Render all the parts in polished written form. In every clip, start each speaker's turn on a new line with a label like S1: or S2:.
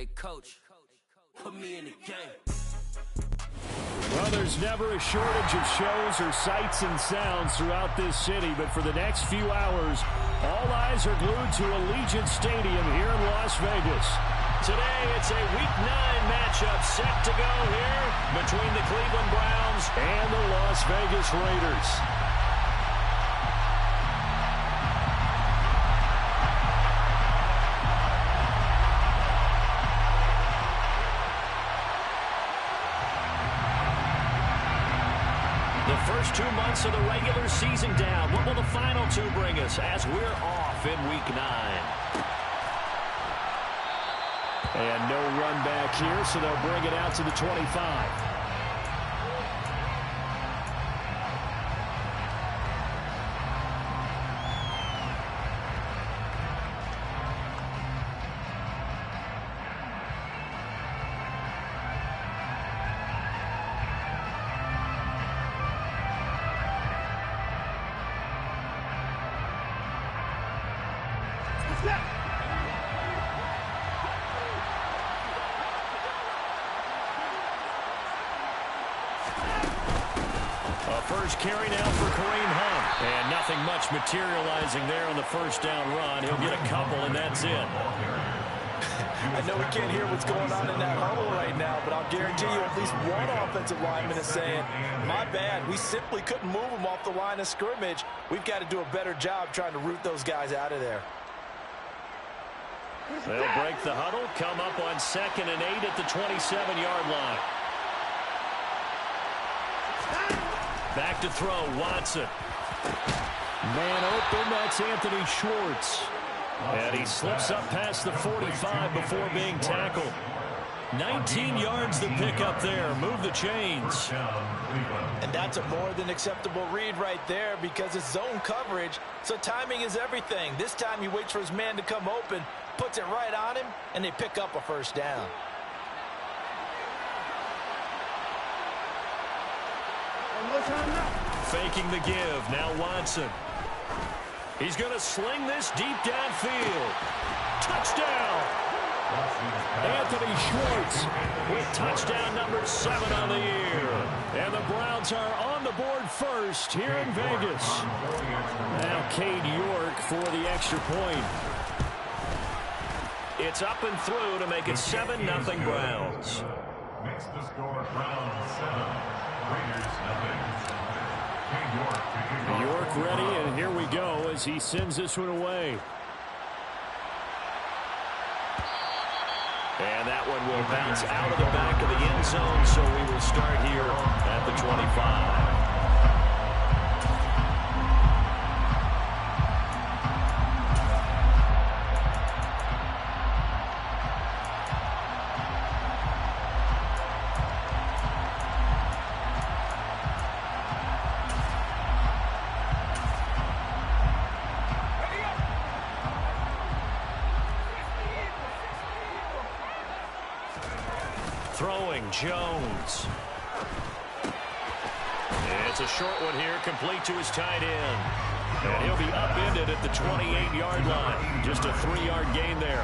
S1: Hey, coach, put me in the game.
S2: Well, there's never a shortage of shows or sights and sounds throughout this city, but for the next few hours, all eyes are glued to Allegiant Stadium here in Las Vegas. Today, it's a Week 9 matchup set to go here between the Cleveland Browns and the Las Vegas Raiders. The first 2 months of the regular season down. What will the final two bring us as we're off in Week 9? And no run back here, so they'll bring it out to the 25. First carry now for Kareem Hunt. And nothing much materializing there on the first down run. He'll get a couple, and that's it.
S3: I know we can't hear what's going on in that huddle right now, but I'll guarantee you at least one offensive lineman is saying, my bad, we simply couldn't move them off the line of scrimmage. We've got to do a better job trying to root those guys out of there.
S2: They'll break the huddle, come up on 2nd and 8 at the 27-yard line. Back to throw, Watson. Man open, that's Anthony Schwartz. And he slips up past the 45 before being tackled. 19 yards to pick up there. Move the chains.
S3: And that's a more than acceptable read right there because it's zone coverage, so timing is everything. This time he waits for his man to come open, puts it right on him, and they pick up a first down.
S2: Faking the give. Now Watson. He's going to sling this deep downfield. Touchdown! Anthony Schwartz with touchdown number 7 on the year. And the Browns are on the board first here in Vegas. Now Cade York for the extra point. It's up and through to make it 7-0 Browns.
S4: Makes the score Browns 7, Raiders 0.
S2: York ready, and here we go as he sends this one away. And that one will bounce out of the back of the end zone, so we will start here at the 25. Throwing, Jones. It's a short one here, complete to his tight end. And he'll be upended at the 28-yard line. Just a 3-yard gain there.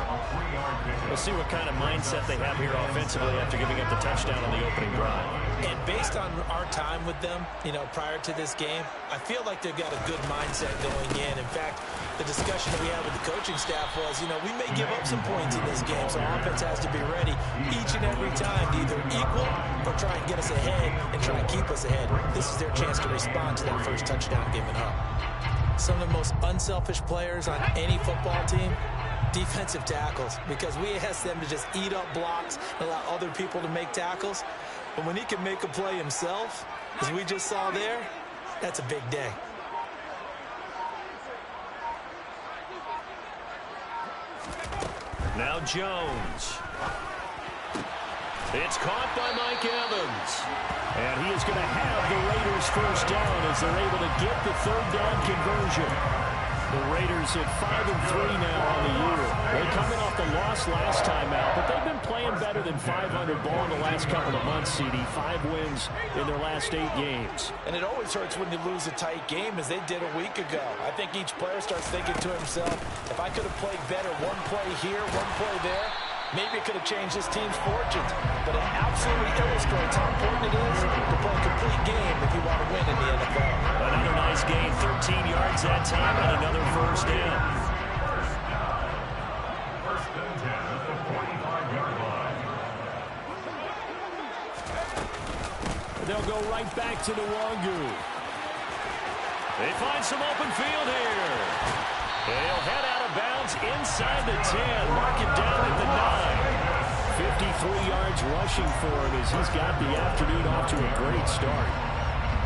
S2: We'll see what kind of mindset they have here offensively after giving up the touchdown on the opening drive.
S3: And based on our time with them, prior to this game, I feel like they've got a good mindset going in. In fact, the discussion that we had with the coaching staff was, we may give up some points in this game, so offense has to be ready each and every time to either equal or try and get us ahead and try and keep us ahead. This is their chance to respond to that first touchdown given up. Some of the most unselfish players on any football team, defensive tackles, because we ask them to just eat up blocks and allow other people to make tackles. But when he can make a play himself, as we just saw there, that's a big day.
S2: Now Jones. It's caught by Mike Evans. And he is going to have the Raiders first down as they're able to get the third down conversion. The Raiders at 5-3 now on the year. They come in off the loss last time out, but they've been playing better than 500 ball in the last couple of months, CD. 5 wins in their last 8 games.
S3: And it always hurts when you lose a tight game, as they did a week ago. I think each player starts thinking to himself, if I could have played better one play here, one play there, Maybe it could have changed his team's fortunes, but it absolutely illustrates how important it is to play a complete game if you want to win in the NFL.
S2: Another nice gain, 13 yards that time, and another first down.
S4: First and 10 at the 45-yard line.
S2: They'll go right back to Nwangu. They find some open field here. They'll head out of bounds inside the 10. Mark him down at the 9. 53 yards rushing for him as he's got the afternoon off to a great start.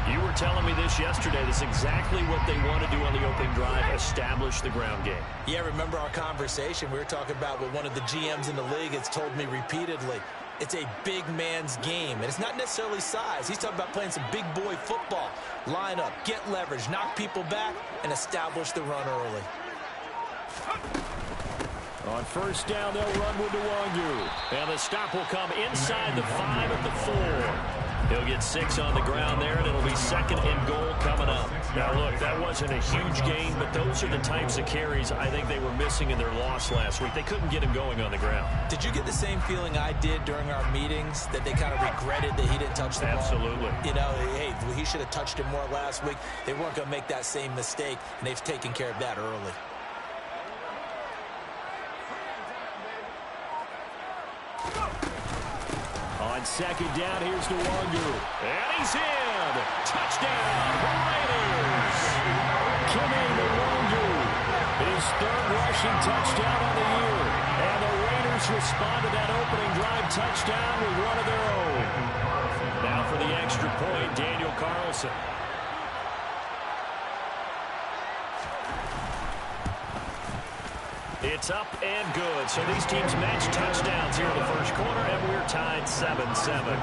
S2: You were telling me this yesterday. That's exactly what they want to do on the opening drive, establish the ground game.
S3: Yeah, remember our conversation? We were talking about what one of the GMs in the league has told me repeatedly. It's a big man's game, and it's not necessarily size. He's talking about playing some big boy football. Line up, get leverage, knock people back, and establish the run early.
S2: On first down, they'll run with Nwangu. And the stop will come inside the 5 at the 4. He'll get 6 on the ground there, and it'll be second and goal coming up. Now, look, that wasn't a huge gain, but those are the types of carries I think they were missing in their loss last week. They couldn't get him going on the ground.
S3: Did you get the same feeling I did during our meetings, that they kind of regretted that he didn't touch the ball?
S2: Absolutely.
S3: You know, hey, he should have touched it more last week. They weren't going to make that same mistake, and they've taken care of that early.
S2: On second down, here's Nwangu. And he's in. Touchdown, Raiders. Kene Nwangu. His third rushing touchdown of the year. And the Raiders respond to that opening drive touchdown with one of their own. Now for the extra point, Daniel Carlson. It's up and good. So these teams match touchdowns here in the first quarter, and we're tied 7-7.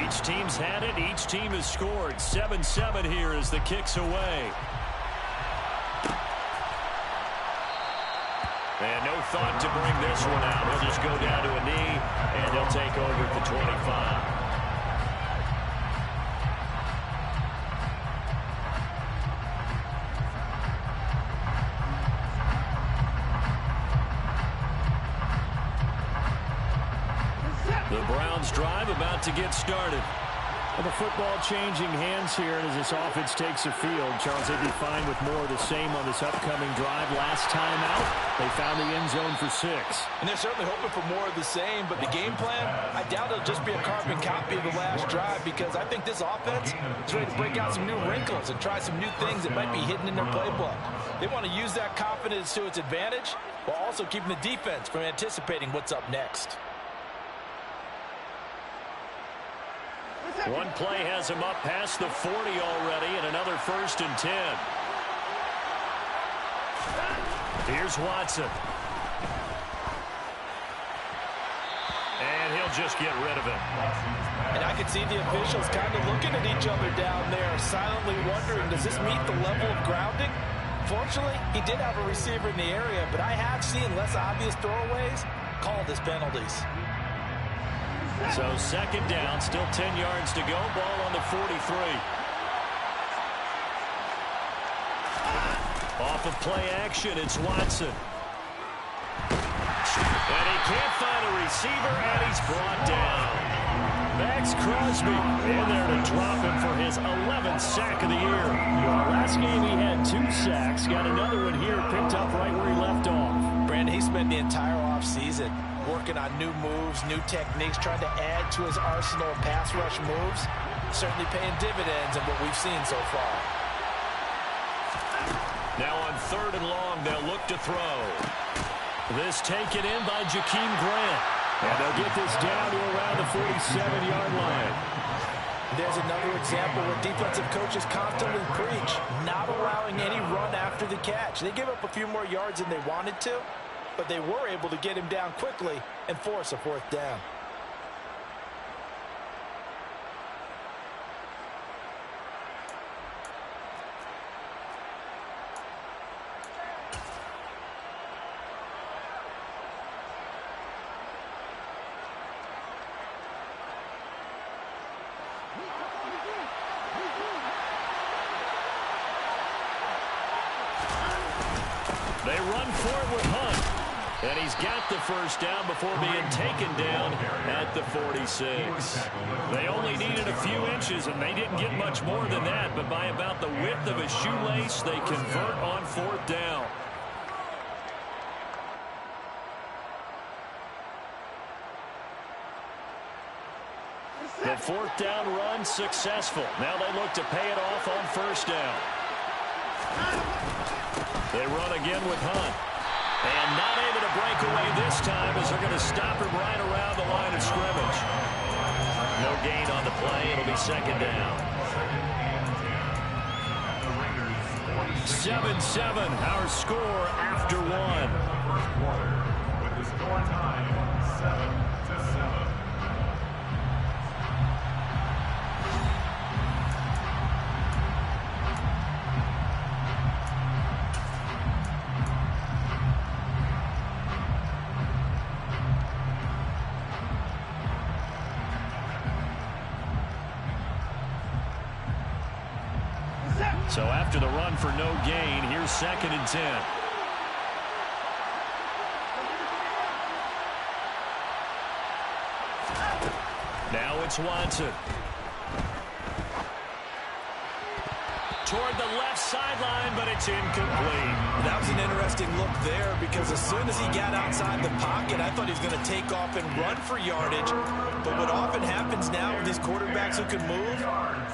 S2: Each team's had it. Each team has scored. 7-7 here as the kick's away. And no thought to bring this one out. He'll just go down to a knee, and he'll take over at the 25. The Browns drive about to get started. Well, the football changing hands here as this offense takes the field. Charles, they'd be fine with more of the same on this upcoming drive. Last time out, they found the end zone for 6.
S3: And they're certainly hoping for more of the same, but the game plan, I doubt it'll just be a carbon copy of the last drive, because I think this offense is ready to break out some new wrinkles and try some new things that might be hidden in their playbook. They want to use that confidence to its advantage while also keeping the defense from anticipating what's up next.
S2: One play has him up past the 40 already, and another first and 10. Here's Watson. And he'll just get rid of it.
S3: And I can see the officials kind of looking at each other down there, silently wondering, does this meet the level of grounding? Fortunately, he did have a receiver in the area, but I have seen less obvious throwaways called as penalties.
S2: So second down, still 10 yards to go. Ball on the 43. Off of play action, it's Watson. And he can't find a receiver, and he's brought down. Max Crosby in there to drop him for his 11th sack of the year. Last game he had 2 sacks. Got another one here, picked up right where he left off.
S3: Brandon, he spent the entire offseason working on new moves, new techniques, trying to add to his arsenal of pass rush moves. Certainly paying dividends in what we've seen so far.
S2: Now on third and long, they'll look to throw. This taken in by Jakeem Grant. And they'll get this down to around the 47-yard line.
S3: There's another example where defensive coaches constantly preach, not allowing any run after the catch. They gave up a few more yards than they wanted to, but they were able to get him down quickly and force a 4th down.
S2: They run for it with Hunt. And he's got the first down before being taken down at the 46. They only needed a few inches, and they didn't get much more than that. But by about the width of a shoelace, they convert on 4th down. The 4th down run successful. Now they look to pay it off on 1st down. They run again with Hunt. And not able to break away this time as they're going to stop him right around the line of scrimmage. No gain on the play. It'll be 2nd down. 7-7, our score after 1.
S4: First quarter with the score time 7-7.
S2: So after the run for no gain, here's 2nd and 10. Now it's Watson. Toward the left sideline, but it's incomplete.
S3: That was an interesting look there because as soon as he got outside the pocket, I thought he was going to take off and run for yardage. But what often happens now with these quarterbacks who can move,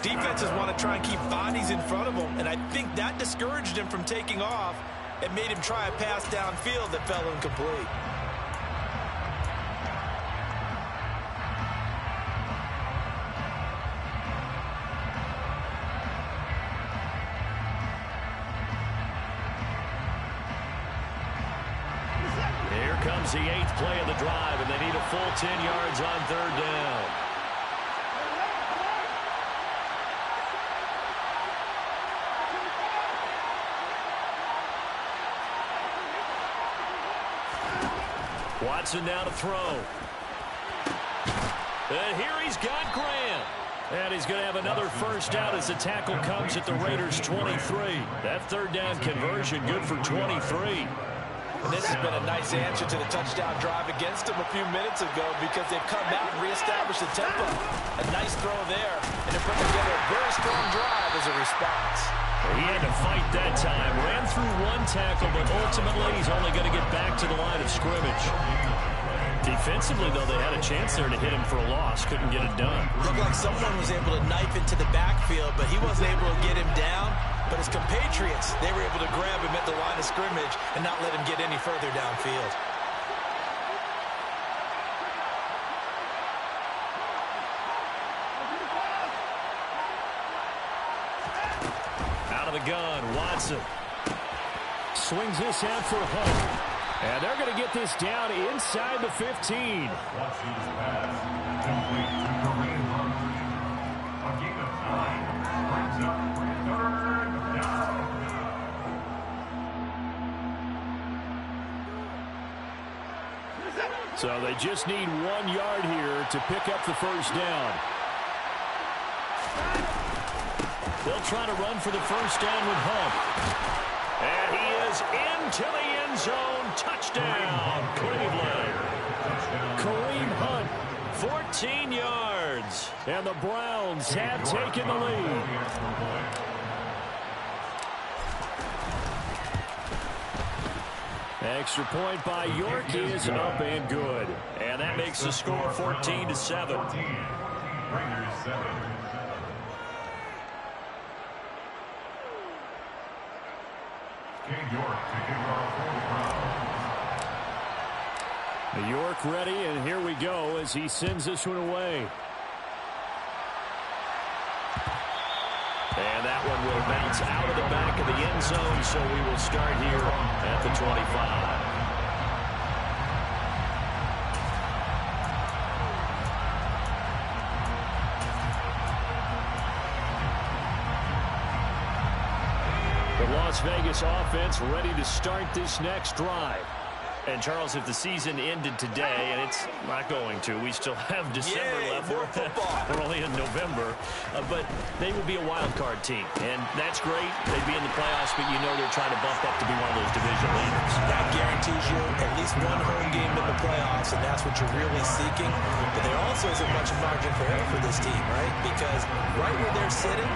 S3: defenses want to try and keep bodies in front of them. And I think that discouraged him from taking off and made him try a pass downfield that fell incomplete.
S2: The 8th play of the drive, and they need a full 10 yards on 3rd down. Watson now to throw. And here he's got Grant. And he's going to have another first down as the tackle comes at the Raiders' 23. That 3rd down conversion good for 23.
S3: And this has been a nice answer to the touchdown drive against them a few minutes ago because they've come out and reestablished the tempo. A nice throw there, and they put together a very strong drive as a response.
S2: He had to fight that time. Ran through one tackle, but ultimately he's only going to get back to the line of scrimmage. Defensively, though, they had a chance there to hit him for a loss. Couldn't get it done.
S3: Looked like someone was able to knife into the backfield, but he wasn't able to get him down. But his compatriots, they were able to grab him at the line of scrimmage and not let him get any further downfield.
S2: Out of the gun, Watson. Swings this out for Hunt. And they're going to get this down inside the 15.
S4: Watson's pass complete to Kareem Hunt. A gain of 9 brings up 3rd down.
S2: So they just need 1 yard here to pick up the first down. They'll try to run for the first down with Hunt. And he is into the end zone. Touchdown, Cleveland. Kareem Hunt, 14 yards. And the Browns have taken the lead. Extra point by York is up and good. And that makes the score 14-7.
S4: Raiders 7. King York taking off for the Browns.
S2: York ready, and here we go as he sends this one away. And that one will bounce out of the back of the end zone, so we will start here at the 25. The Las Vegas offense ready to start this next drive. And, Charles, if the season ended today, and it's not going to, we still have December left.
S3: More football.
S2: We're only in November. But they would be a wild card team. And that's great. They'd be in the playoffs, but you know they're trying to bump up to be one of those division leaders.
S3: That guarantees you at least one home game in the playoffs, and that's what you're really seeking. But there also isn't much margin for error for this team, right? Because right where they're sitting,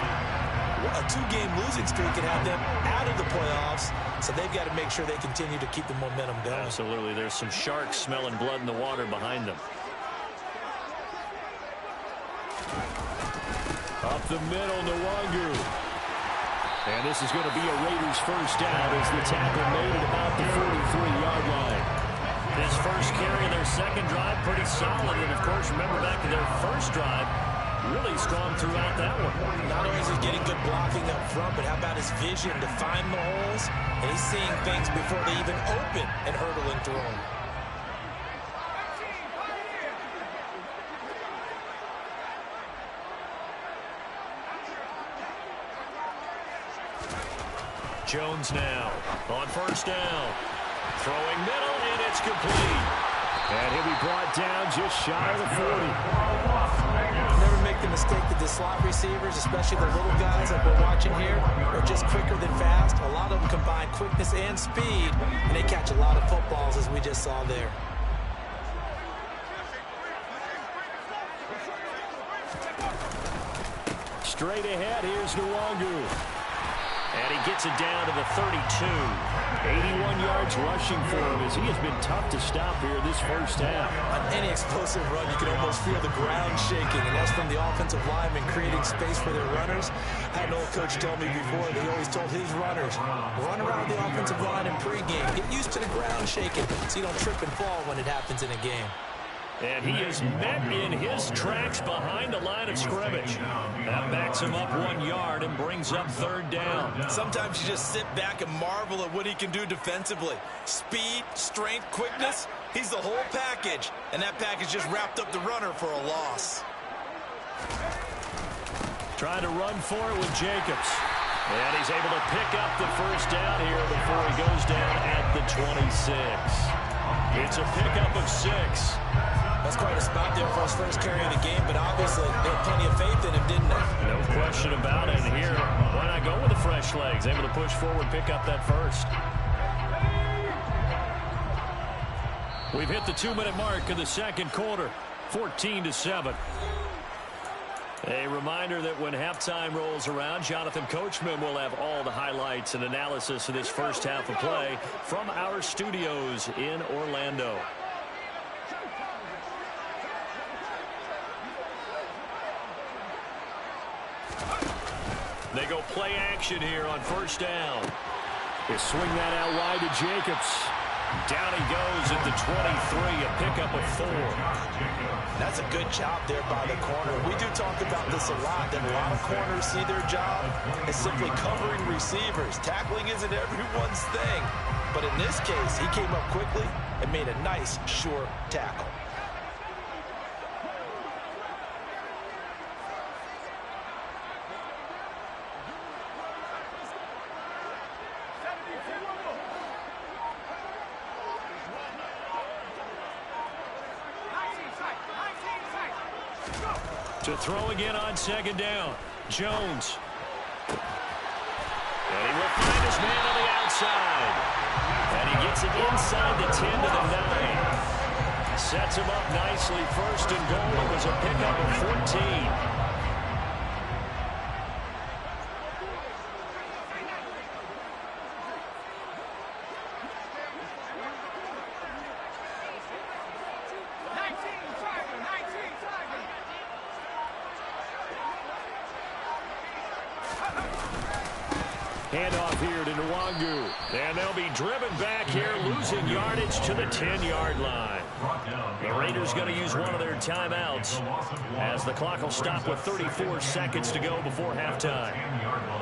S3: a 2-game losing streak could have them out of the playoffs, so they've got to make sure they continue to keep the momentum going.
S2: Absolutely. There's some sharks smelling blood in the water behind them.
S5: Up the middle, Nwangu. And this is going to be a Raiders first down as the tackle made at about the 43-yard line.
S2: His first carry in their second drive, pretty solid. And, of course, remember back to their first drive, really strong throughout that one.
S3: Not only is he getting good blocking up front, but how about his vision to find the holes? And he's seeing things before they even open and hurdling through them.
S2: Jones now on first down. Throwing middle, and it's complete.
S5: And he'll be brought down just shy of the 40.
S3: Never make the mistake that the slot receivers, especially the little guys like we're watching here, are just quicker than fast. A lot of them combine quickness and speed, and they catch a lot of footballs, as we just saw there.
S5: Straight ahead, here's Nwangu.
S2: And he gets it down to the 32.
S5: 81 yards rushing for him as he has been tough to stop here this first half.
S3: On any explosive run, you can almost feel the ground shaking, and that's from the offensive linemen creating space for their runners. I had an old coach tell me before that he always told his runners, run around the offensive line in pregame. Get used to the ground shaking so you don't trip and fall when it happens in a game.
S2: And he is met in his tracks behind the line of scrimmage. That backs him up 1 yard and brings up third down.
S3: Sometimes you just sit back and marvel at what he can do defensively. Speed, strength, quickness, he's the whole package. And that package just wrapped up the runner for a loss.
S2: Trying to run for it with Jacobs. And he's able to pick up the first down here before he goes down at the 26. It's a pickup of 6.
S3: That's quite a spot there for his first carry of the game, but obviously they had plenty of faith in him, didn't they?
S2: No question about it. And here, why not go with the fresh legs? Able to push forward, pick up that first. We've hit the 2-minute mark of the second quarter, 14-7. A reminder that when halftime rolls around, Jonathan Coachman will have all the highlights and analysis of this first half of play from our studios in Orlando. They go play action here on first down.
S5: They swing that out wide to Jacobs.
S2: Down he goes at the 23, a pickup of 4.
S3: That's a good job there by the corner. We do talk about this a lot, that a lot of corners see their job as simply covering receivers. Tackling isn't everyone's thing. But in this case, he came up quickly and made a nice, short tackle.
S2: To throw again on second down. Jones. And he will find his man on the outside. And he gets it inside the 10 to the 9. Sets him up nicely. First and goal. It was a pickup of 14. Handoff here to Nwangu. And they'll be driven back here, losing yardage to the 10-yard line. The Raiders going to use one of their timeouts as the clock will stop with 34 seconds to go before halftime.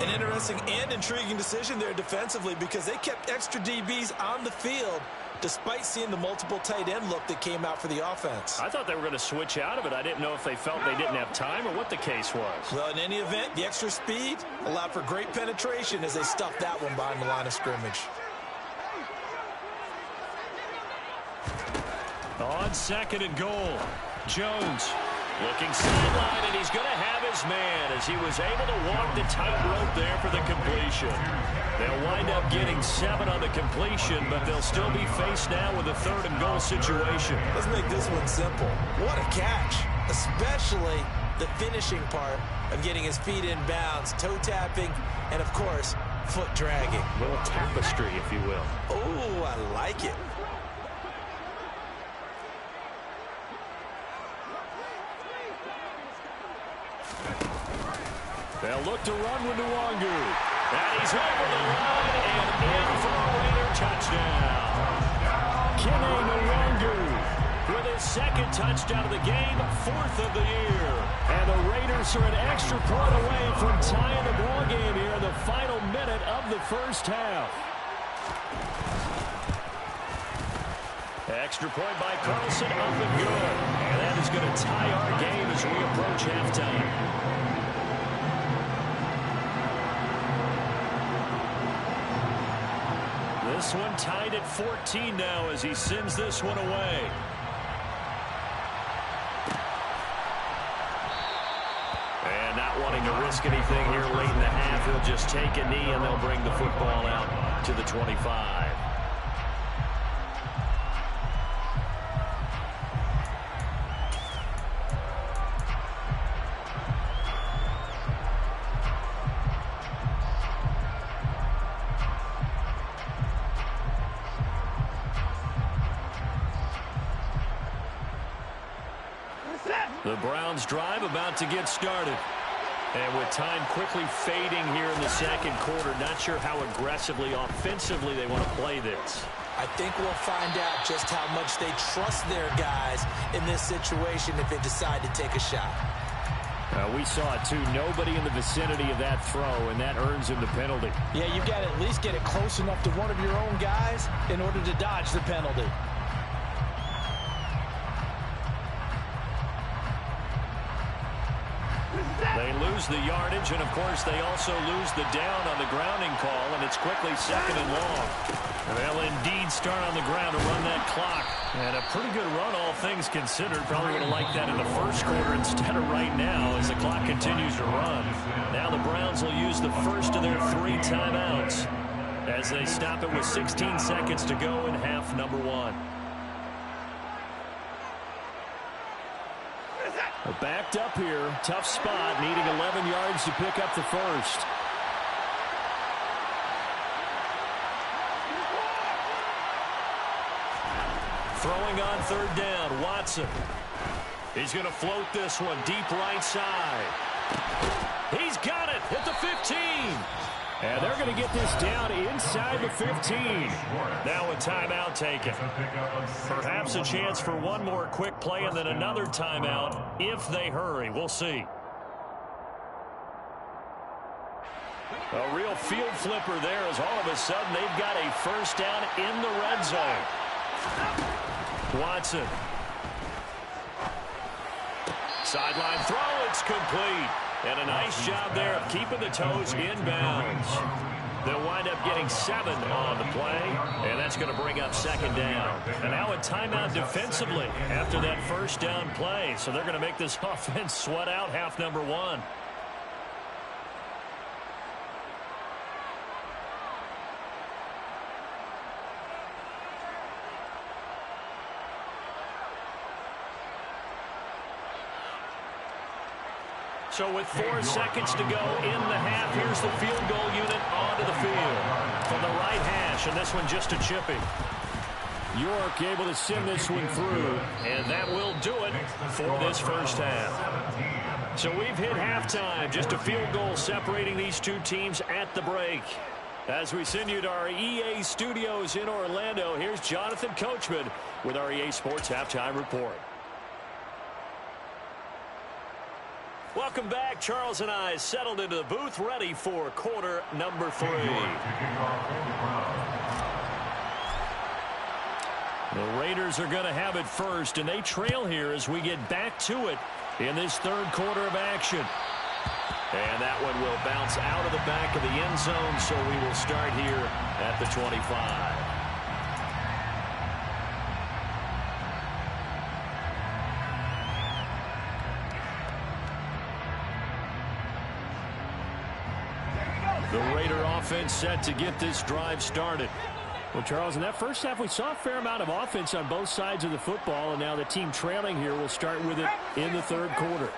S3: An interesting and intriguing decision there defensively because they kept extra DBs on the field despite seeing the multiple tight end look that came out for the offense.
S2: I thought they were going to switch out of it. I didn't know if they felt they didn't have time or what the case was.
S3: Well, in any event, the extra speed allowed for great penetration as they stuffed that one behind the line of scrimmage.
S2: On 2nd and goal, Jones looking sideline, and he's going to have his man as he was able to walk the tightrope there for the completion. They'll wind up getting 7 on the completion, but they'll still be faced now with a 3rd and goal situation.
S3: Let's make this one simple. What a catch, especially the finishing part of getting his feet in bounds, toe tapping, and of course, foot dragging.
S2: A little tapestry, if you will.
S3: Oh, I like it.
S2: They'll look to run with Nwangu. And he's over the line and in for a Raider touchdown. Kene Nwangu with his 2nd touchdown of the game, 4th of the year. And the Raiders are an extra point away from tying the ball game here in the final minute of the first half. Extra point by Carlson, up and good. And that is going to tie our game as we approach halftime. This one tied at 14 now as he sends this one away. And not wanting to risk anything here late in the half, he'll just take a knee and they'll bring the football out to the 25. The Browns drive about to get started. And with time quickly fading here in the 2nd quarter, not sure how aggressively, offensively they want to play this.
S3: I think we'll find out just how much they trust their guys in this situation if they decide to take a shot.
S5: We saw it too. Nobody in the vicinity of that throw, and that earns him the penalty.
S3: Yeah, you've got to at least get it close enough to one of your own guys in order to dodge the penalty.
S2: They lose the yardage, and of course they also lose the down on the grounding call, and it's quickly 2nd and long. They'll indeed start on the ground to run that clock. And a pretty good run, all things considered. Probably would have liked that in the 1st quarter instead of right now as the clock continues to run. Now the Browns will use the first of their 3 timeouts as they stop it with 16 seconds to go in half number 1.
S5: Backed up here, tough spot, needing 11 yards to pick up the first.
S2: Throwing on 3rd down, Watson. He's going to float this one deep right side. He's got it at the 15.
S5: And they're going to get this down inside the 15.
S2: Now a timeout taken. Perhaps a chance for one more quick play and then another timeout if they hurry. We'll see. A real field flipper there as all of a sudden they've got a first down in the red zone. Watson. Sideline throw, it's complete. And a nice job there of keeping the toes in bounds. They'll wind up getting 7 on the play, and that's going to bring up 2nd down. And now a timeout defensively after that first down play. So they're going to make this offense sweat out half number 1. So with 4 seconds to go in the half, here's the field goal unit onto the field from the right hash, and this one just a chipping.
S5: York able to send this one through,
S2: and that will do it for this first half. So we've hit halftime, just a field goal separating these two teams at the break. As we send you to our EA studios in Orlando, here's Jonathan Coachman with our EA Sports Halftime Report. Welcome back. Charles and I settled into the booth, ready for quarter number 3. The Raiders are going to have it first, and they trail here as we get back to it in this 3rd quarter of action. And that one will bounce out of the back of the end zone, so we will start here at the 25. offense set to get this drive started.
S5: Well, Charles, in that first half, we saw a fair amount of offense on both sides of the football, and now the team trailing here will start with it in the third quarter.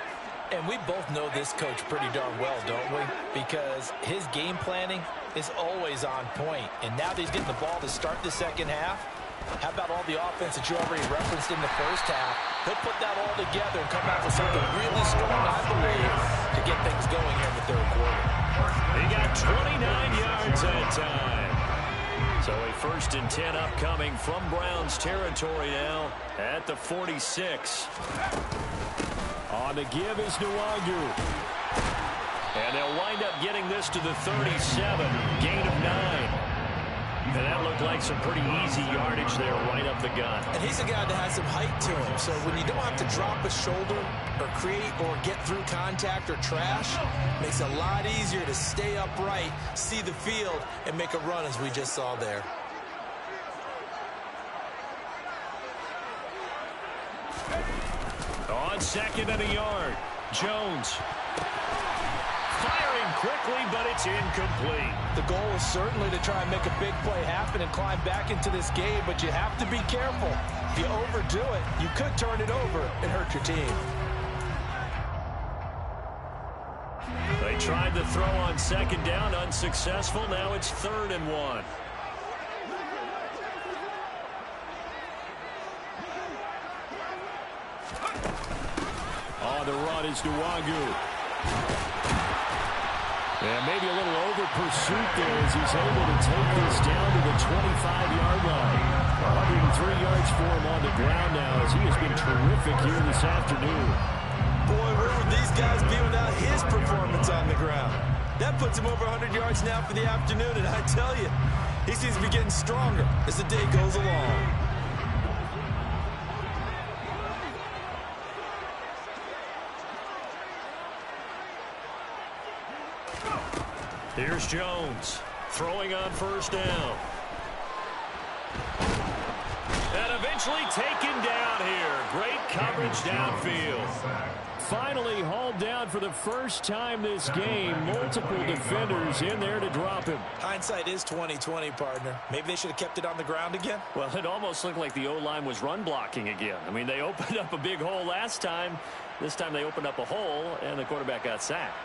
S3: And we both know this coach pretty darn well, don't we? Because his game planning is always on point. And now that he's getting the ball to start the second half, how about all the offense that you already referenced in the first half? He'll put that all together and come out with something really strong, I believe, to get things going here in the third quarter.
S2: He got 29 yards that time. So a 1st and 10 upcoming from Browns territory now at the 46.
S5: On the give is Nwangu.
S2: And they'll wind up getting this to the 37. Gain of 9. And that looked like some pretty easy yardage there right up the gut.
S3: And he's a guy that has some height to him. So when you don't have to drop a shoulder or create or get through contact or trash, it makes it a lot easier to stay upright, see the field, and make a run as we just saw there.
S2: On 2nd and a yard, Jones. Firing quickly, but it's incomplete.
S3: The goal is certainly to try and make a big play happen and climb back into this game, but you have to be careful. If you overdo it, you could turn it over and hurt your team.
S2: They tried to throw on 2nd down, unsuccessful. Now it's 3rd and 1.
S5: On the run is Nwangu. And maybe a little over pursuit there as he's able to take this down to the 25-yard line. 103 yards for him on the ground now as he has been terrific here this afternoon.
S3: Boy, where would these guys be without his performance on the ground? That puts him over 100 yards now for the afternoon, and I tell you, he seems to be getting stronger as the day goes along.
S2: Here's Jones throwing on 1st down. And eventually taken down here. Great coverage downfield.
S5: Finally hauled down for the first time this game. Multiple defenders in there to drop him.
S3: Hindsight is 20/20, partner. Maybe they should have kept it on the ground again.
S2: Well, it almost looked like the O-line was run blocking again. I mean, they opened up a big hole last time. This time they opened up a hole, and the quarterback got sacked.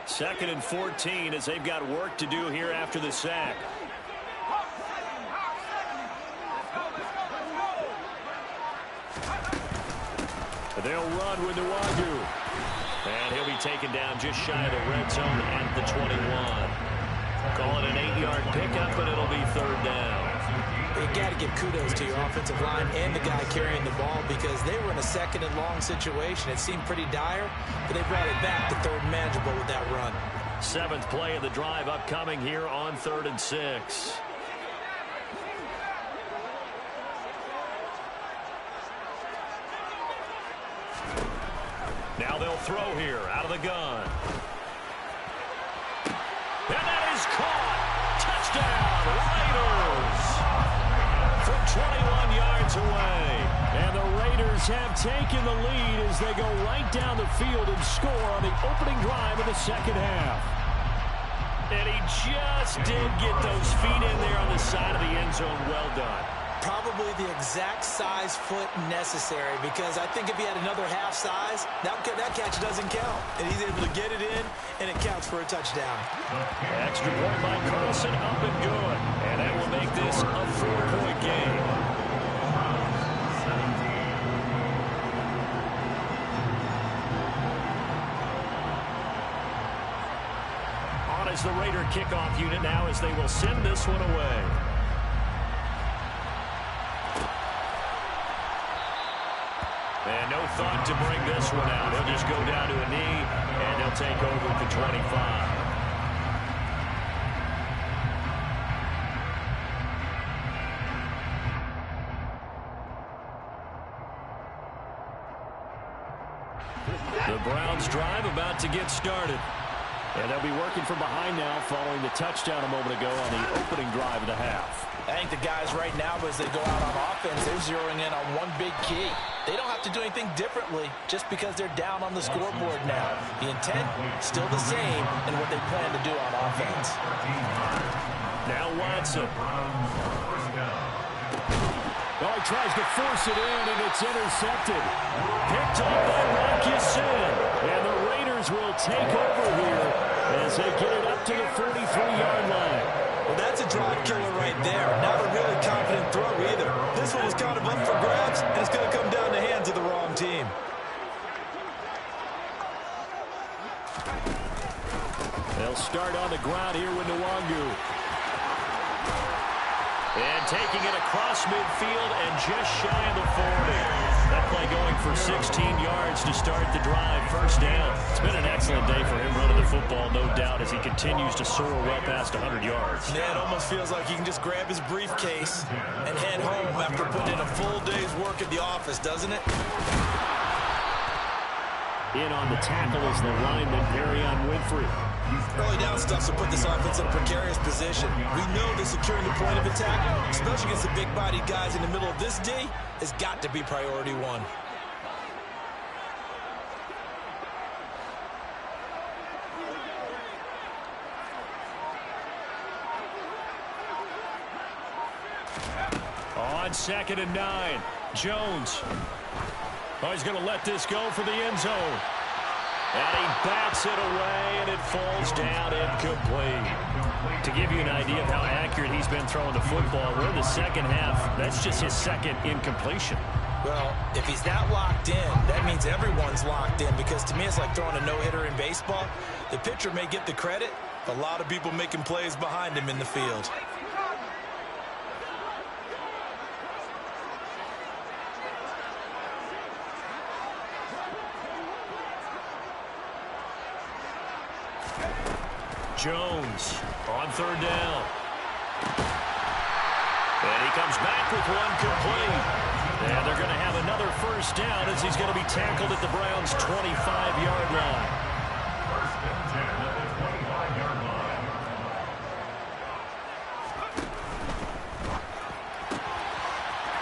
S2: Second and 14 as they've got work to do here after the sack. They'll run with Nwangu. And he'll be taken down just shy of the red zone at the 21. Call it an 8-yard pickup, but it'll be 3rd down.
S3: You got to give kudos to your offensive line and the guy carrying the ball because they were in a 2nd and long situation. It seemed pretty dire, but they brought it back to 3rd and manageable with that run.
S2: 7th play of the drive upcoming here on 3rd and 6. Now they'll throw here out of the gun. And that is caught. Touchdown, Raiders. From 21 yards away.
S5: And the Raiders have taken the lead as they go right down the field and score on the opening drive of the second half.
S2: And he just did get those feet in there on the side of the end zone. Well done.
S3: Probably the exact size foot necessary because I think if he had another half size, that catch doesn't count. And he's able to get it in, and it counts for a touchdown.
S2: Extra point by Carlson, up and good. And that will make this a 4-point game. On is the Raider kickoff unit now as they will send this one away. And no thought to bring this one out. He'll just go down to a knee, and he'll take over at the 25. The Browns drive about to get started. And they'll be working from behind now following the touchdown a moment ago on the opening drive of the half.
S3: I think the guys right now, as they go out on offense, they're zeroing in on one big key. They don't have to do anything differently just because they're down on the scoreboard now. The intent, still the same in what they plan to do on offense.
S2: Now Watson. Oh, he tries to force it in, and it's intercepted. Picked up by Marcus Sin. And the Raiders will take over here as they get it up to the 43-yard line.
S3: Well, that's a drive killer right there. Not a really confident throw either. This one was kind of up for grabs, and it's going to come down the hands of the wrong team.
S2: They'll start on the ground here with Nwangu. And taking it across midfield and just shy of the 40. That play going for 16 yards to start the drive. First down. It's been an excellent day for him running the football, no doubt, as he continues to soar well past 100 yards.
S3: Yeah, it almost feels like he can just grab his briefcase and head home after putting in a full day's work at the office, doesn't it?
S5: In on the tackle is the lineman, Perrion Winfrey.
S3: Early down stuff to put this offense in a precarious position. We know that securing the point of attack, especially against the big-bodied guys in the middle of this D, has got to be priority one.
S2: On 2nd and 9, Jones. Oh, he's going to let this go for the end zone. And he bats it away, and it falls down incomplete. To give you an idea of how accurate he's been throwing the football, we're in the second half. That's just his second incompletion.
S3: Well, if he's not locked in, that means everyone's locked in, because to me it's like throwing a no-hitter in baseball. The pitcher may get the credit, a lot of people making plays behind him in the field.
S2: Jones on 3rd down. And he comes back with one complete. And they're going to have another first down as he's going to be tackled at the Browns' 25-yard line.
S4: First and 10 at the 25-yard line.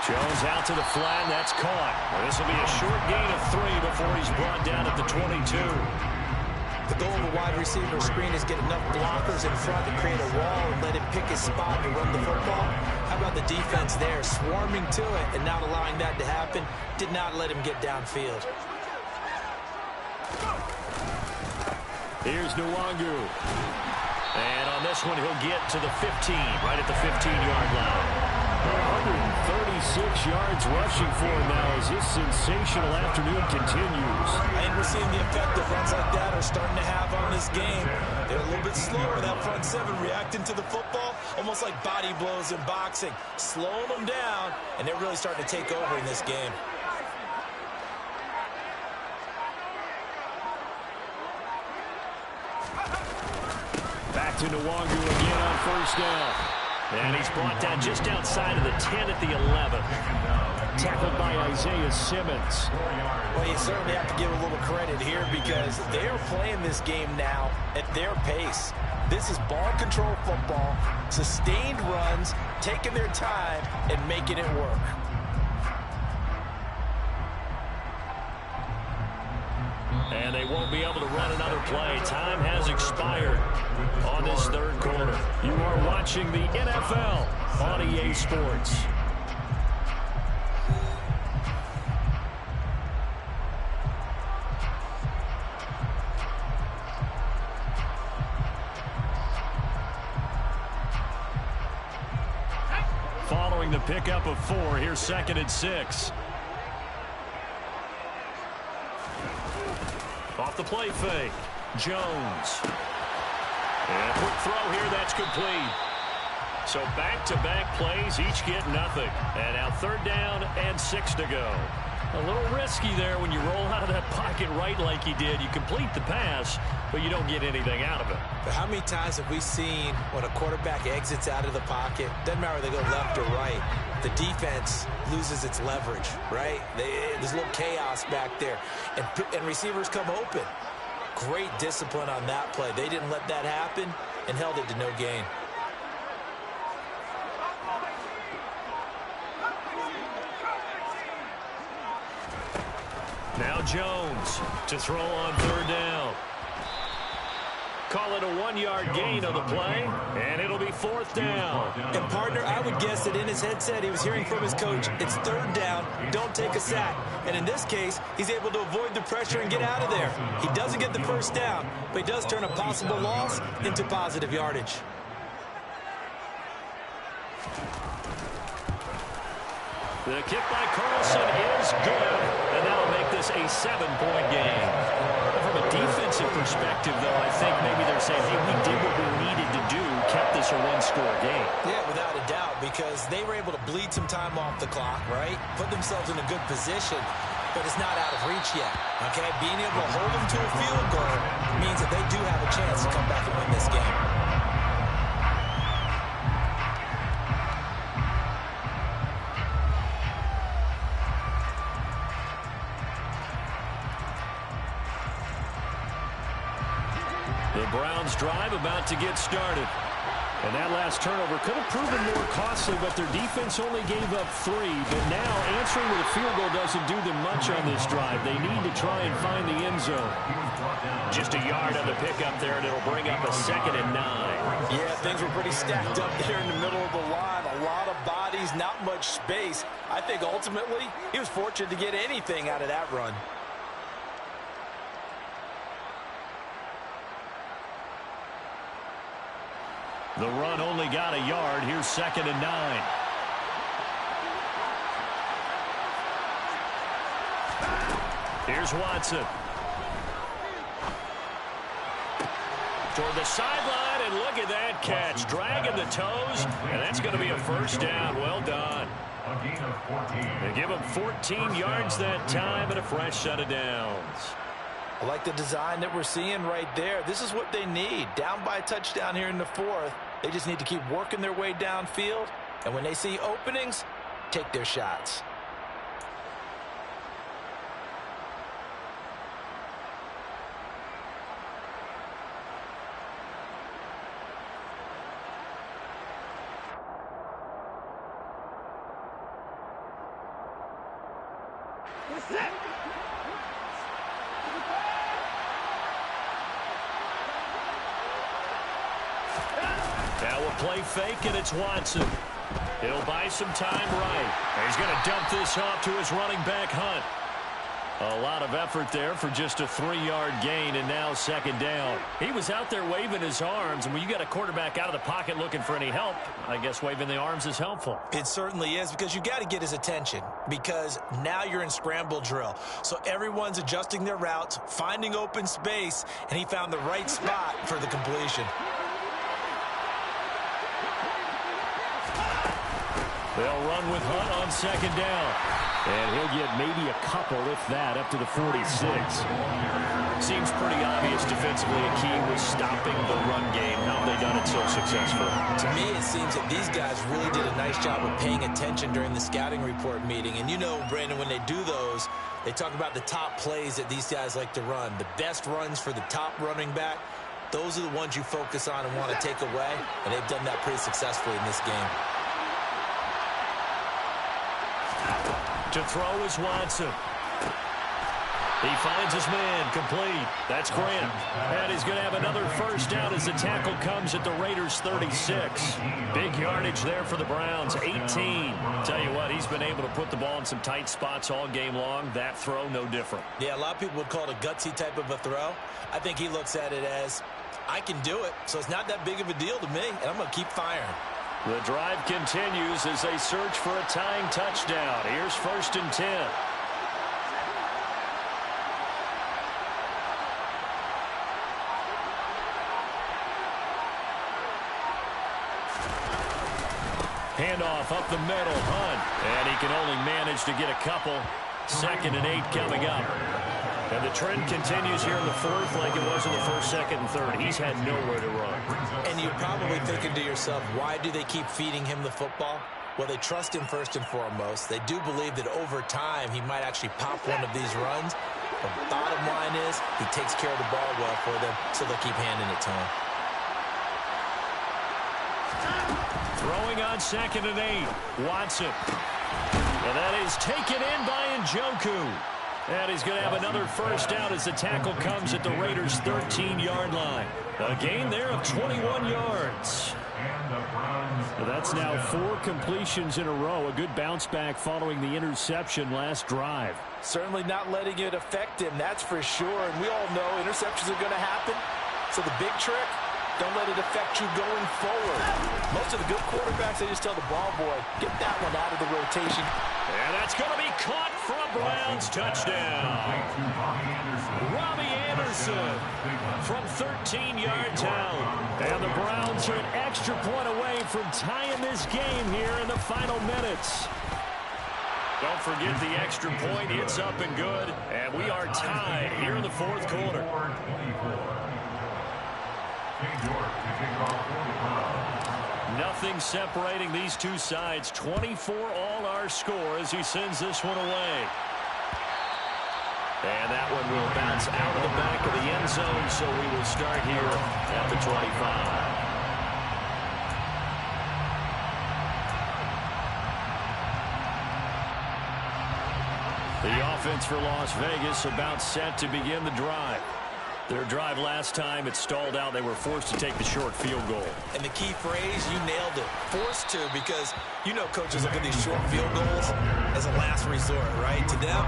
S2: Jones out to the flat, and that's caught. Well, this will be a short gain of 3 before he's brought down at the 22.
S3: The goal of a wide receiver screen is get enough blockers in front to create a wall and let him pick his spot to run the football. How about the defense there, swarming to it and not allowing that to happen? Did not let him get downfield.
S2: Here's Nwangu. And on this one, he'll get to the 15, right at the 15-yard line.
S5: 136 yards rushing for him now as this sensational afternoon continues.
S3: I think we're seeing the effect that runs like that are starting to have on this game. They're a little bit slower, that front seven, reacting to the football, almost like body blows in boxing, slowing them down, and they're really starting to take over in this game.
S2: Back to Nwangu again on first down. And he's brought down just outside of the 10 at the 11.
S5: Tackled by Isaiah Simmons.
S3: Well, you certainly have to give a little credit here because they are playing this game now at their pace. This is ball control football, sustained runs, taking their time and making it work.
S2: And they won't be able to run another play. Time has expired on this third quarter. You are watching the NFL on EA Sports. Following the pickup of 4, here's 2nd and 6. Off the play fake, Jones. And a quick throw here, that's complete. So back-to-back plays, each get nothing. And now 3rd down and 6 to go. A little risky there when you roll out of that pocket right like he did. You complete the pass, but you don't get anything out of it.
S3: But how many times have we seen when a quarterback exits out of the pocket, doesn't matter whether they go left or right, the defense loses its leverage, right? There's a little chaos back there, and receivers come open. Great discipline on that play. They didn't let that happen and held it to no gain.
S2: Now Jones to throw on third down. Call it a 1-yard gain on the play, and it'll be fourth down.
S3: And, partner, I would guess that in his headset he was hearing from his coach, it's third down, don't take a sack. And in this case, he's able to avoid the pressure and get out of there. He doesn't get the first down, but he does turn a possible loss into positive yardage.
S2: The kick by Carlson is good, and that'll make this a 7-point game. From a defensive perspective, though, I think maybe they're saying, hey, we did what we needed to do, kept this a one-score game.
S3: Yeah, without a doubt, because they were able to bleed some time off the clock, right? Put themselves in a good position, but it's not out of reach yet, okay? Being able to hold them to a field goal means that they do have a chance to come back and win this game.
S2: The Browns drive about to get started. And that last turnover could have proven more costly, but their defense only gave up 3. But now answering with a field goal doesn't do them much on this drive. They need to try and find the end zone. Just a yard on the pickup there, and it'll bring up a 2nd and 9.
S3: Yeah, things were pretty stacked up there in the middle of the line. A lot of bodies, not much space. I think ultimately he was fortunate to get anything out of that run.
S2: The run only got a yard. Here's 2nd and 9. Here's Watson. Toward the sideline, and look at that catch. Dragging the toes, and that's going to be a first down. Well done.
S4: A gain of 14.
S2: They give him 14 yards that time and a fresh set of downs.
S3: I like the design that we're seeing right there. This is what they need. Down by a touchdown here in the 4th. They just need to keep working their way downfield. And when they see openings, take their shots.
S2: Now we'll play fake, and it's Watson. He'll buy some time right. And he's going to dump this off to his running back, Hunt. A lot of effort there for just a 3-yard gain, and now 2nd down. He was out there waving his arms, and when you got a quarterback out of the pocket looking for any help, I guess waving the arms is helpful.
S3: It certainly is, because you got to get his attention, because now you're in scramble drill. So everyone's adjusting their routes, finding open space, and he found the right spot for the completion.
S2: They'll run with Hunt on 2nd down.
S5: And he'll get maybe a couple, if that, up to the 46.
S2: Seems pretty obvious defensively a key was stopping the run game. How have they done it so successfully?
S3: To me, it seems that these guys really did a nice job of paying attention during the scouting report meeting. And you know, Brandon, when they do those, they talk about the top plays that these guys like to run. The best runs for the top running back, those are the ones you focus on and want to take away. And they've done that pretty successfully in this game.
S2: To throw is Watson. He finds his man, complete. That's Grant. And he's going to have another first down as the tackle comes at the Raiders' 36. Big yardage there for the Browns, 18. Tell you what, he's been able to put the ball in some tight spots all game long. That throw, no different.
S3: Yeah, a lot of people would call it a gutsy type of a throw. I think he looks at it as, I can do it, so it's not that big of a deal to me, and I'm going to keep firing.
S2: The drive continues as they search for a tying touchdown. Here's 1st and 10. Handoff up the middle, Hunt. And he can only manage to get a couple. 2nd and 8 coming up. And the trend continues here in the 4th like it was in the 1st, 2nd, and 3rd. He's had nowhere to run.
S3: And you're probably thinking to yourself, why do they keep feeding him the football? Well, they trust him first and foremost. They do believe that over time he might actually pop one of these runs. The bottom line is he takes care of the ball well for them, so they'll keep handing it to him.
S2: Throwing on 2nd and 8. Watson. And that is taken in by Njoku. And he's going to have another first down as the tackle comes at the Raiders' 13-yard line. A gain there of 21 yards.
S5: Well, that's now 4 completions in a row. A good bounce back following the interception last drive.
S3: Certainly not letting it affect him, that's for sure. And we all know interceptions are going to happen. So the big trick, don't let it affect you going forward. Most of the good quarterbacks, they just tell the ball boy, get that one out of the rotation.
S2: And that's going to be caught for a Browns touchdown. Robbie Anderson from 13 yards out.
S5: And the Browns are an extra point away from tying this game here in the final minutes.
S2: Don't forget the extra point. It's up and good. And we are tied here in the fourth quarter. Nothing separating these two sides. 24 all our score as he sends this one away. And that one will bounce out of the back of the end zone, so we will start here at the 25. The offense for Las Vegas about set to begin the drive. Their drive last time, it stalled out. They were forced to take the short field goal.
S3: And the key phrase, you nailed it. Forced to, because you know coaches look at these short field goals as a last resort, right? To them,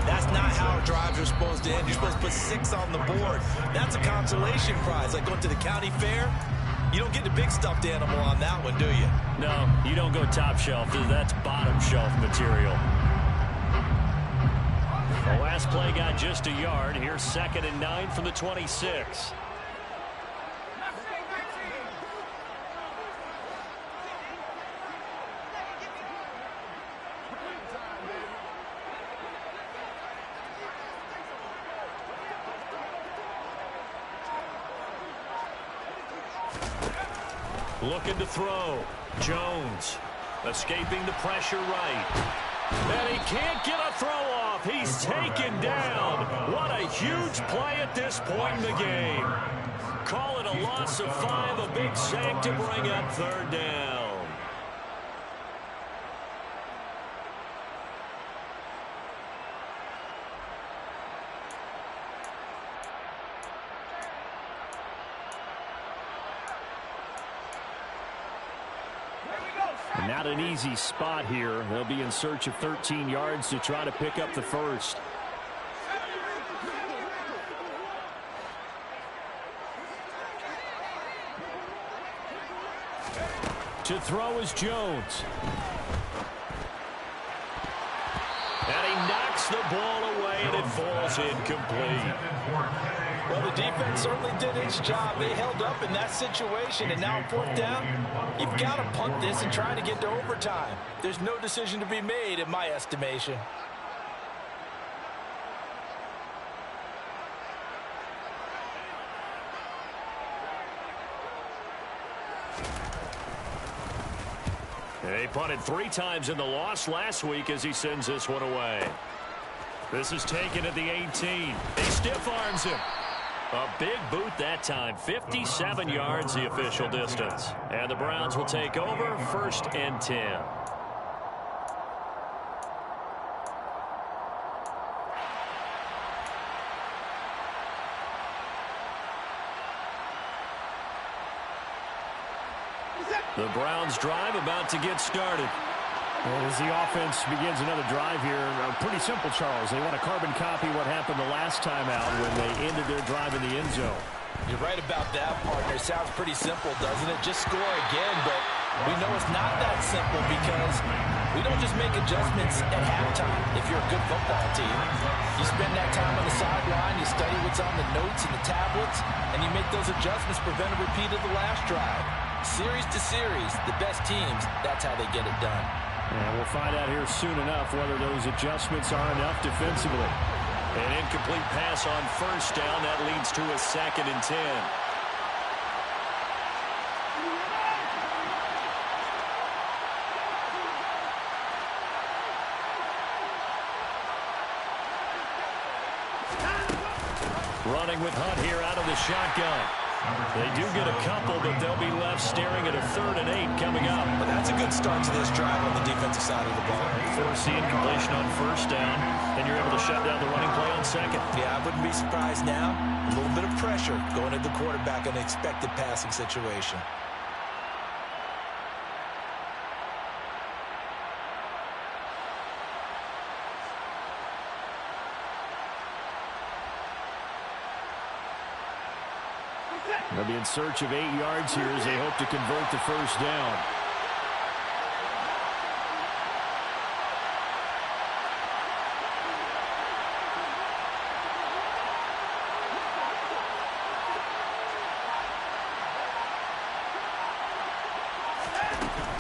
S3: that's not how drives are supposed to end. You're supposed to put 6 on the board. That's a consolation prize, like going to the county fair. You don't get the big stuffed animal on that one, do you?
S2: No, you don't go top shelf. That's bottom shelf material. The last play got just a yard. Here's 2nd and 9 from the 26. Looking to throw. Jones escaping the pressure right. And he can't get a throw off. He's taken down. What a huge play at this point in the game. Call it a loss of 5, a big sack to bring up 3rd down.
S5: Not an easy spot here. They'll be in search of 13 yards to try to pick up the first. To throw is Jones.
S2: And he knocks the ball away, and it falls incomplete.
S3: Well, the defense certainly did its job. They held up in that situation, and now 4th down, you've got to punt this and try to get to overtime. There's no decision to be made in my estimation.
S2: They punted 3 times in the loss last week as he sends this one away. This is taken at the 18. He stiff arms him. A big boot that time. 57 yards the official distance. And the Browns will take over 1st and 10. The Browns drive about to get started.
S5: And as the offense begins another drive here, pretty simple, Charles. They want to carbon copy what happened the last time out when they ended their drive in the end zone.
S3: You're right about that, partner. It sounds pretty simple, doesn't it? Just score again, but we know it's not that simple because we don't just make adjustments at halftime if you're a good football team. You spend that time on the sideline, you study what's on the notes and the tablets, and you make those adjustments, prevent a repeat of the last drive. Series to series, the best teams, that's how they get it done.
S5: And we'll find out here soon enough whether those adjustments are enough defensively.
S2: An incomplete pass on 1st down. That leads to a 2nd and 10. Running with Hunt here out of the shotgun. They do get a couple, but they'll be left staring at a 3rd and 8 coming up.
S3: But that's a good start to this drive on the defensive side of the ball.
S2: Force the incompletion on 1st down. And you're able to shut down the running play on second.
S3: Yeah, I wouldn't be surprised now. A little bit of pressure going at the quarterback in an expected passing situation.
S5: They'll be in search of 8 yards here as they hope to convert the first down.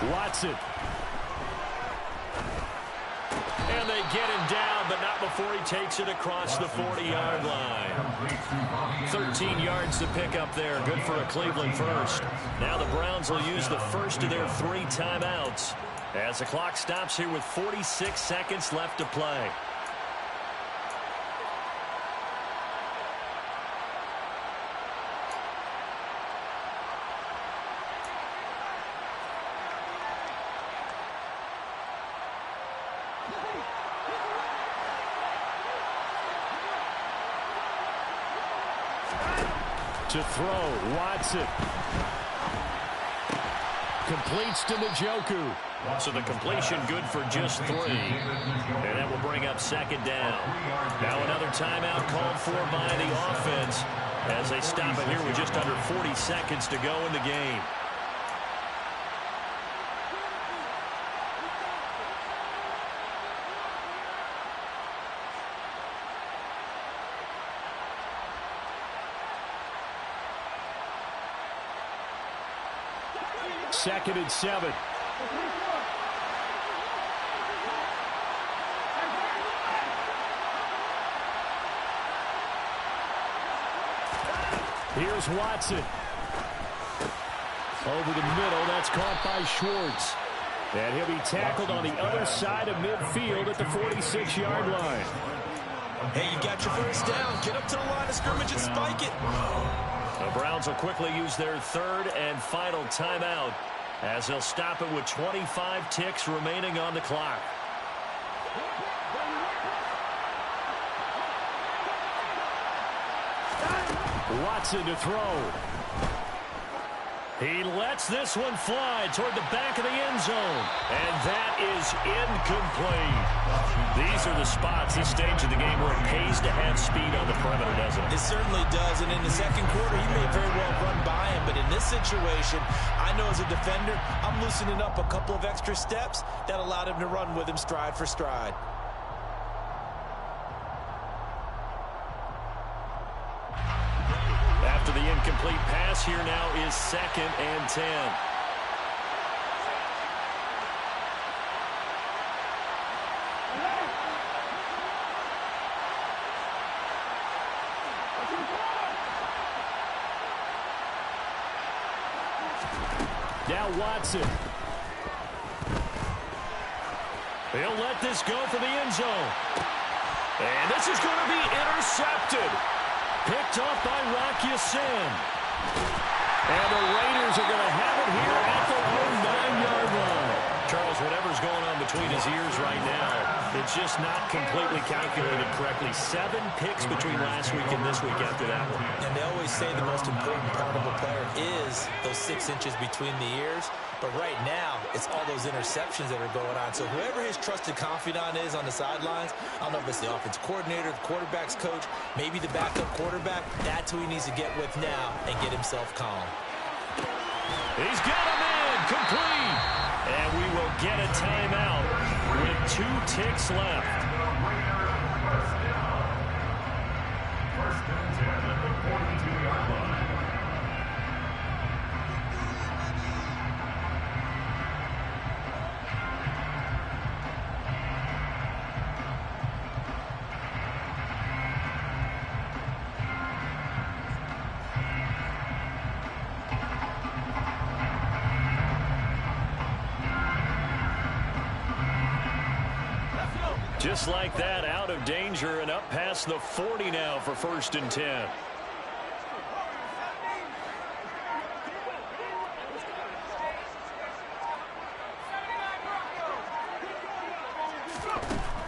S5: Watson. And they get him down, but not before he takes it across the 40-yard line. 13 yards to pick up there. Good for a Cleveland first. Now the Browns will use the first of their 3 timeouts as the clock stops here with 46 seconds left to play. To throw, Watson. Completes to Njoku. So the completion good for just 3. And that will bring up second down. Now another timeout called for by the offense as they stop it here with just under 40 seconds to go in the game. Second and 7. Here's Watson. Over the middle, that's caught by Schwartz. And he'll be tackled on the other side of midfield at the 46-yard line.
S3: Hey, you got your first down. Get up to the line of scrimmage and spike it.
S2: The Browns will quickly use their 3rd and final timeout as they'll stop it with 25 ticks remaining on the clock.
S5: Watson to throw.
S2: He lets this one fly toward the back of the end zone. And that is incomplete. These are the spots, this stage of the game, where it pays to have speed on the perimeter, doesn't it?
S3: It certainly does. And in the second quarter, he may very well run by him. But in this situation, I know as a defender, I'm loosening up a couple of extra steps that allowed him to run with him stride for stride.
S2: After the incomplete pass, here now is 2nd and 10.
S5: Now Watson.
S2: He'll let this go for the end zone. And this is going to be intercepted. Picked off by Rock Ya-Sin.
S5: And the Raiders are going to have it here at the 9-yard line.
S2: Charles, whatever's going on between his ears right now, it's just not completely calculated correctly. 7 picks between last week and this week after that one.
S3: And they always say the most important part of a player is those 6 inches between the ears. But right now, it's all those interceptions that are going on. So whoever his trusted confidant is on the sidelines, I don't know if it's the offensive coordinator, the quarterback's coach, maybe the backup quarterback, that's who he needs to get with now and get himself calm.
S2: He's got him in, complete. And we will get a timeout with 2 ticks left.
S4: First and 10 at the 42-yard line.
S2: Just like that, out of danger and up past the 40 now for 1st and 10.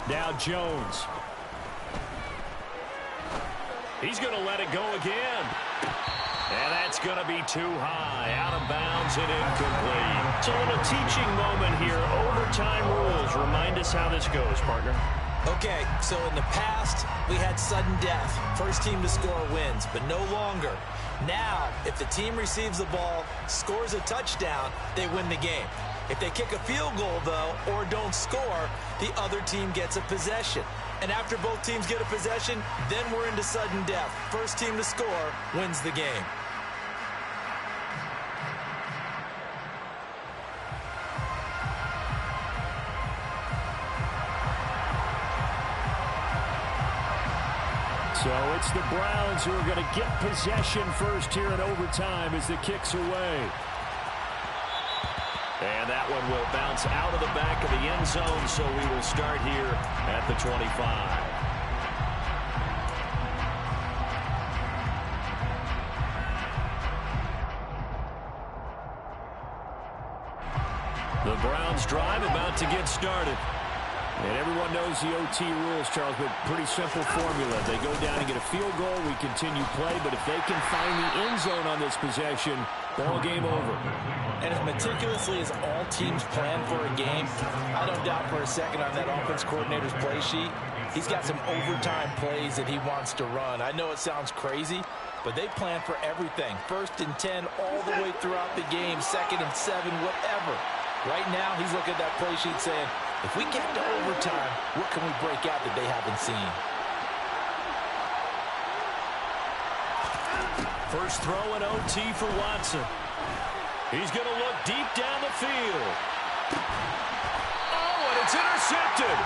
S5: Now Jones.
S2: He's going to let it go again. And that's going to be too high. Out of bounds and incomplete. So a little teaching moment here. Overtime rules. Remind us how this goes, partner.
S3: Okay, so in the past, we had sudden death. First team to score wins, but no longer. Now, if the team receives the ball, scores a touchdown, they win the game. If they kick a field goal, though, or don't score, the other team gets a possession. And after both teams get a possession, then we're into sudden death. First team to score wins the game.
S5: So it's the Browns who are going to get possession first here in overtime as the kick's away.
S2: And that one will bounce out of the back of the end zone, so we will start here at the 25. The Browns drive about to get started.
S5: And everyone knows the OT rules, Charles, but pretty simple formula. They go down and get a field goal, we continue play, but if they can find the end zone on this possession, ball game over.
S3: And as meticulously as all teams plan for a game, I don't doubt for a second on that offense coordinator's play sheet, he's got some overtime plays that he wants to run. I know it sounds crazy, but they plan for everything. 1st and 10 all the way throughout the game, 2nd and 7, whatever. Right now, he's looking at that play sheet saying, if we get to overtime, what can we break out that they haven't seen?
S2: First throw in OT for Watson. He's going to look deep down the field. Oh, and it's intercepted.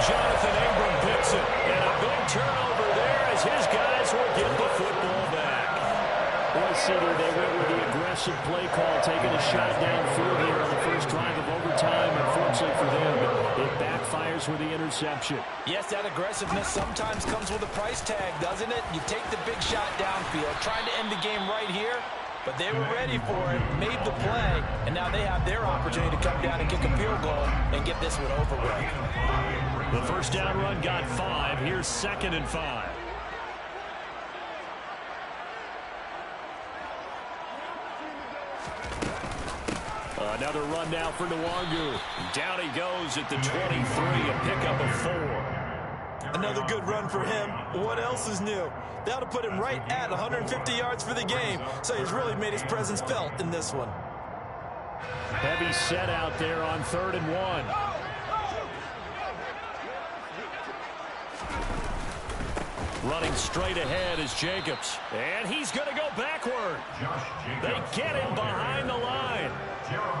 S2: Jonathan Ingram picks it. And a big turnover there as his guys will get the football back.
S5: Boy, Cedar, they went with the aggressive play call, taking a shot downfield here on the first drive of overtime. Unfortunately for them, it backfires with the interception.
S3: Yes, that aggressiveness sometimes comes with a price tag, doesn't it? You take the big shot downfield, trying to end the game right here, but they were ready for it, made the play, and now they have their opportunity to come down and kick a field goal and get this one over with.
S2: The first down run got 5. Here's 2nd and 5.
S5: Another run now for Nwangu.
S2: Down he goes at the 23, a pickup of 4.
S3: Another good run for him. What else is new? That'll put him right at 150 yards for the game, so he's really made his presence felt in this one.
S5: Heavy set out there on 3rd and 1.
S2: Running straight ahead is Jacobs. And he's going to go backward. They get him behind the line.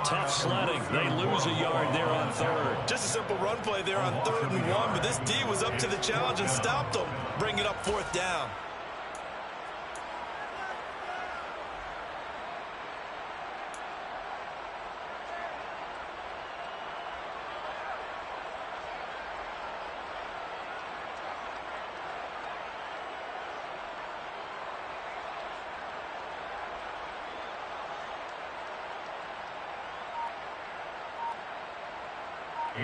S2: Tough sledding. They lose a yard there on 3rd.
S3: Just a simple run play there on 3rd and 1, but this D was up to the challenge and stopped them, bringing up 4th down.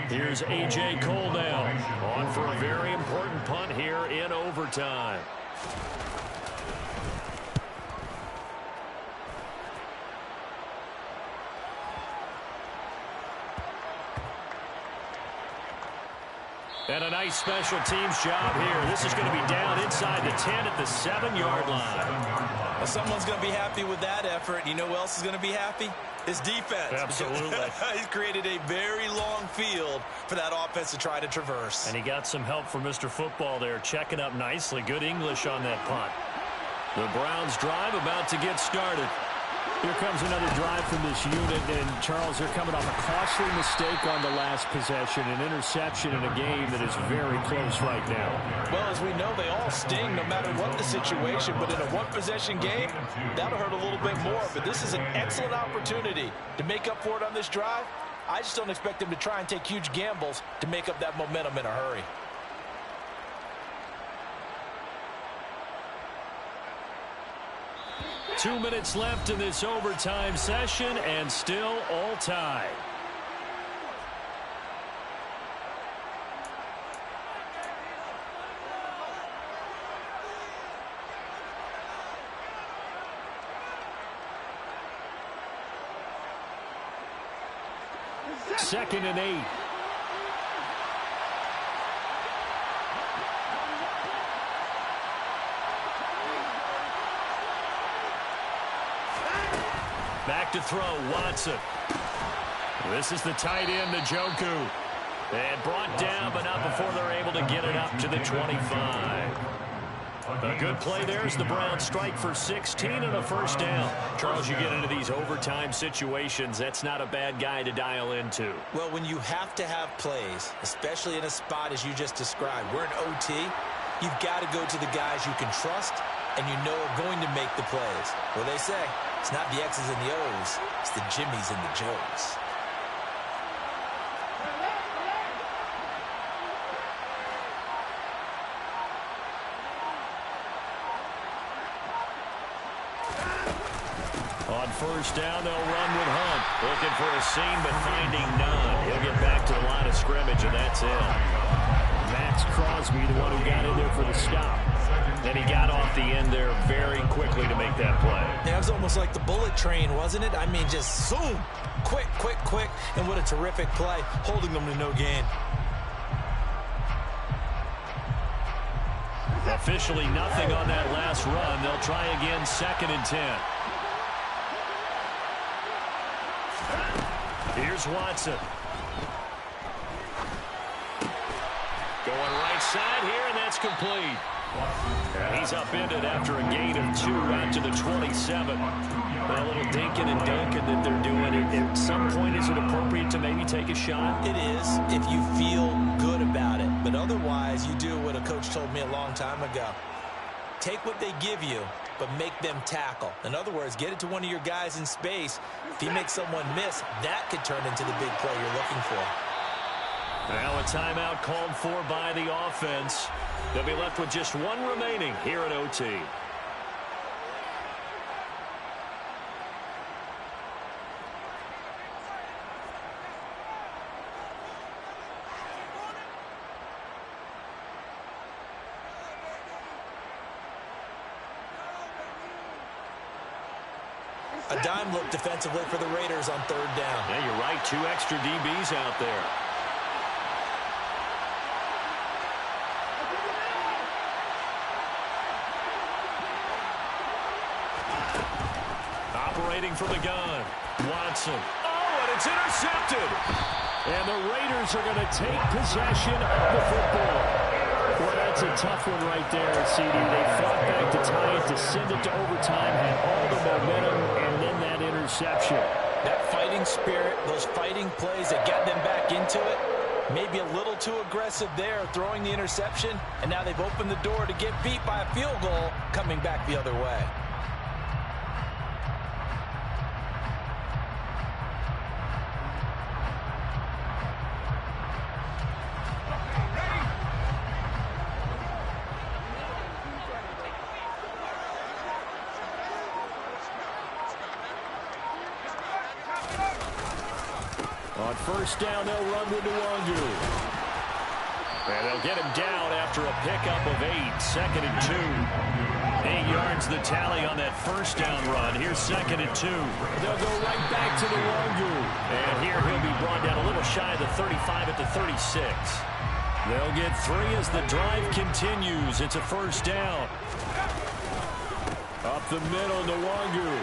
S2: Here's A.J. Cole now, on for a very important punt here in overtime. And a nice special teams job here. This is going to be down inside the 10 at the 7-yard line.
S3: Well, someone's going to be happy with that effort. You know who else is going to be happy? His defense.
S2: Absolutely.
S3: He's created a very long field for that offense to try to traverse.
S2: And he got some help from Mr. Football there, checking up nicely. Good English on that punt. The Browns drive about to get started.
S5: Here comes another drive from this unit, and Charles, they're coming off a costly mistake on the last possession, an interception in a game that is very close right now.
S3: Well, as we know, they all sting no matter what the situation, but in a one-possession game, that'll hurt a little bit more. But this is an excellent opportunity to make up for it on this drive. I just don't expect them to try and take huge gambles to make up that momentum in a hurry.
S2: Two minutes left in this overtime session, and still all tied.
S5: 2nd and 8.
S2: Back to throw, Watson. This is the tight end, Njoku. And brought down, but not before they're able to get it up to the 25. A good play there as the Browns strike for 16 and a first down. Charles, you get into these overtime situations, that's not a bad guy to dial into.
S3: Well, when you have to have plays, especially in a spot as you just described, we're in OT, you've got to go to the guys you can trust and you know are going to make the plays. Well, they say it's not the X's and the O's, it's the Jimmies and the Joes.
S2: On first down, they'll run with Hunt. Looking for a seam, but finding none. He'll get back to the line of scrimmage, and that's it.
S5: Max Crosby, the one who got in there for the stop.
S2: And he got off the end there very quickly to make that play.
S3: Yeah, it was almost like the bullet train, wasn't it? I mean, just zoom. Quick, quick, quick. And what a terrific play, holding them to no gain.
S2: Officially nothing on that last run. They'll try again, 2nd and 10. Here's Watson. Going right side here, and that's complete. He's upended after a gain of 2 out to the 27. A little dinking and dunking that they're doing. At some point, is it appropriate to maybe take a shot?
S3: It is if you feel good about it. But otherwise, you do what a coach told me a long time ago. Take what they give you, but make them tackle. In other words, get it to one of your guys in space. If you make someone miss, that could turn into the big play you're looking for.
S2: Now a timeout called for by the offense. They'll be left with just one remaining here at OT.
S3: A dime look defensively for the Raiders on 3rd down.
S2: Yeah, you're right. 2 extra DBs out there. Operating from the gun, Watson. Oh, and it's intercepted.
S5: And the Raiders are going to take possession of the football. Well, that's a tough one right there, CD. They fought back to tie it, to send it to overtime, had all the momentum, and then that interception.
S3: That fighting spirit, those fighting plays that got them back into it, maybe a little too aggressive there, throwing the interception, and now they've opened the door to get beat by a field goal coming back the other way.
S5: On first down, they'll run with Nwangu.
S2: And they'll get him down after a pickup of 8. 2nd and 2. 8 yards the tally on that first down run. Here's 2nd and 2.
S5: They'll go right back to Nwangu.
S2: And here he'll be brought down a little shy of the 35 at the 36. They'll get 3 as the drive continues. It's a first down.
S5: Up the middle, Nwangu.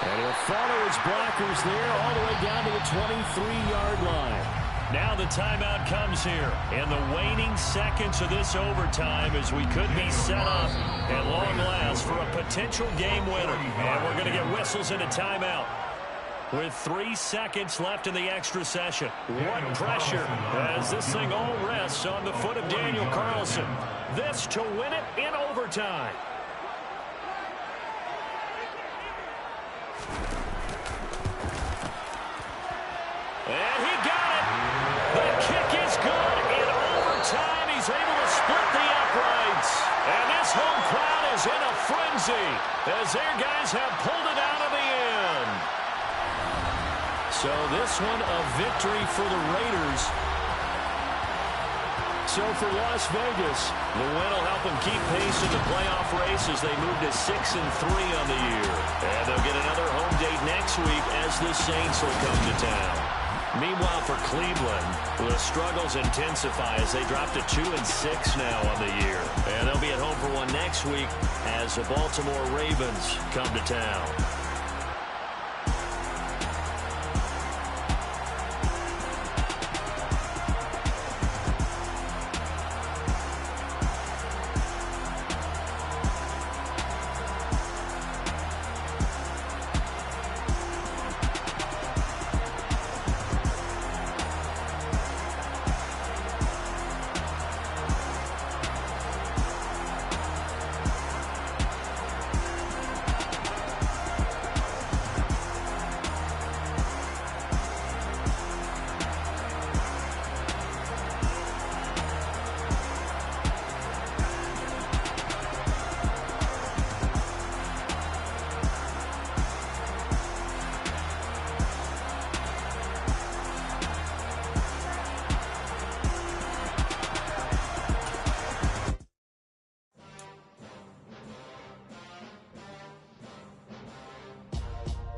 S5: And he'll follow his blockers there all the way down to the 23-yard line.
S2: Now the timeout comes here. In the waning seconds of this overtime as we could be set up at long last for a potential game winner. And we're going to get whistles and a timeout. With 3 seconds left in the extra session. What pressure as this thing all rests on the foot of Daniel Carlson. This to win it in overtime. And he got it. The kick is good. In overtime, he's able to split the uprights. And this home crowd is in a frenzy as their guys have pulled it out of the end. So this one a victory for the Raiders. So for Las Vegas, the win will help them keep pace in the playoff race as they move to 6-3 on the year. And they'll get another home date next week as the Saints will come to town. Meanwhile, for Cleveland, the struggles intensify as they drop to 2-6 now on the year. And they'll be at home for one next week as the Baltimore Ravens come to town.